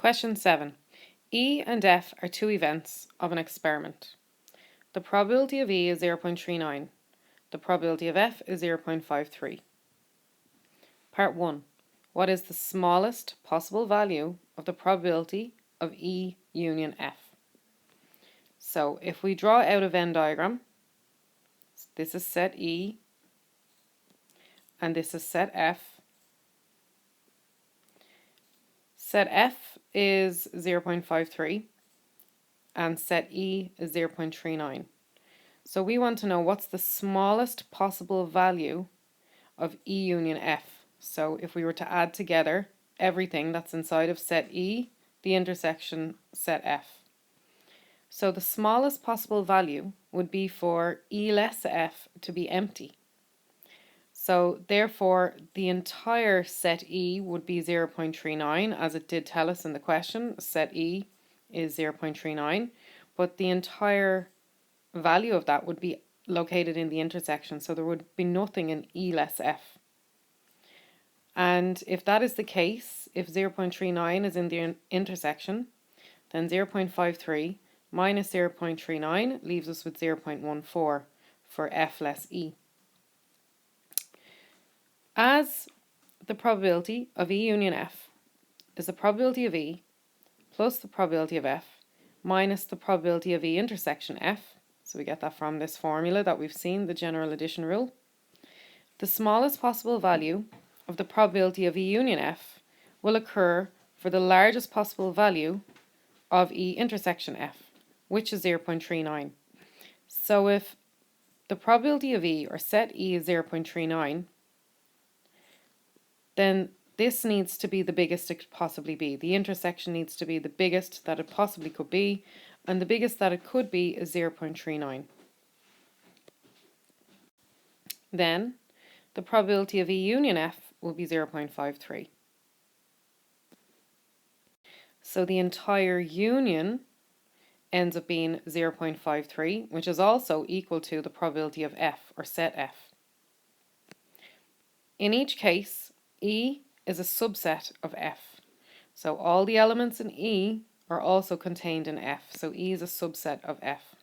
Question 7. E and F are two events of an experiment. The probability of E is 0.39. The probability of F is 0.53. Part 1. What is the smallest possible value of the probability of E union F? So if we draw out a Venn diagram, this is set E and this is set F. Set F is 0.53 and set E is 0.39. So we want to know what's the smallest possible value of E union F. So if we were to add together everything that's inside of set E, the intersection set F. So the smallest possible value would be for E less F to be empty. So therefore the entire set E would be 0.39, as it did tell us in the question. Set E is 0.39, but the entire value of that would be located in the intersection, so there would be nothing in E less F. And if that is the case, if 0.39 is in the intersection, then 0.53 minus 0.39 leaves us with 0.14 for F less E. As the probability of E union F is the probability of E plus the probability of F minus the probability of E intersection F, so we get that from this formula that we've seen, the general addition rule, the smallest possible value of the probability of E union F will occur for the largest possible value of E intersection F, which is 0.39. So if the probability of E, or set E, is 0.39, then this needs to be the biggest it could possibly be. The intersection needs to be the biggest that it possibly could be, and the biggest that it could be is 0.39. Then the probability of E union F will be 0.53. So the entire union ends up being 0.53, which is also equal to the probability of F, or set F. In each case, E is a subset of F. So all the elements in E are also contained in F. So E is a subset of F.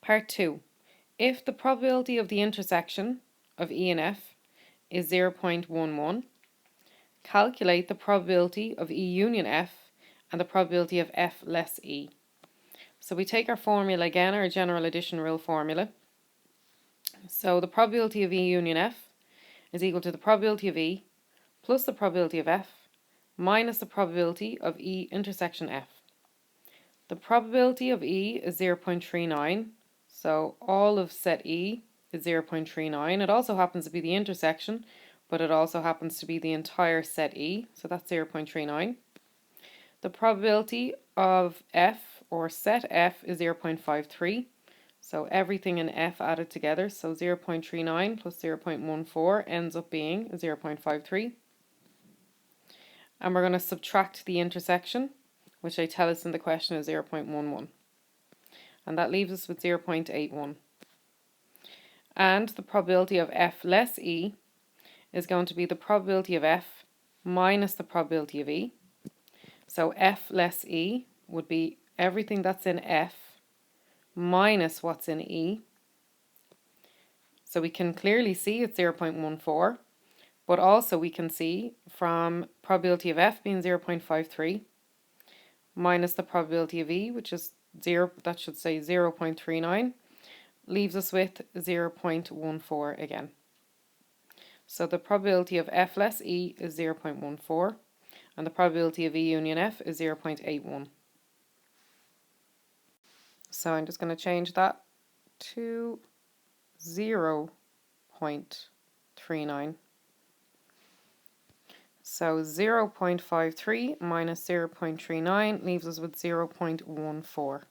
Part 2. If the probability of the intersection of E and F is 0.11, calculate the probability of E union F and the probability of F less E. So we take our formula again, our general addition rule formula. So the probability of E union F is equal to the probability of E plus the probability of F minus the probability of E intersection F. The probability of E is 0.39, so all of set E is 0.39. It also happens to be the intersection, but it also happens to be the entire set E, so that's 0.39. The probability of F, or set F, is 0.53. So everything in F added together, so 0.39 plus 0.14 ends up being 0.53. And we're going to subtract the intersection, which they tell us in the question is 0.11. And that leaves us with 0.81. And the probability of F less E is going to be the probability of F minus the probability of E. So F less E would be everything that's in F minus what's in E. So we can clearly see it's 0.14, but also we can see from probability of F being 0.53 minus the probability of E, which is 0, that should say 0.39, leaves us with 0.14 again. So the probability of F less E is 0.14 and the probability of E union F is 0.81. So I'm just going to change that to 0.39. So 0.53 minus 0.39 leaves us with 0.14.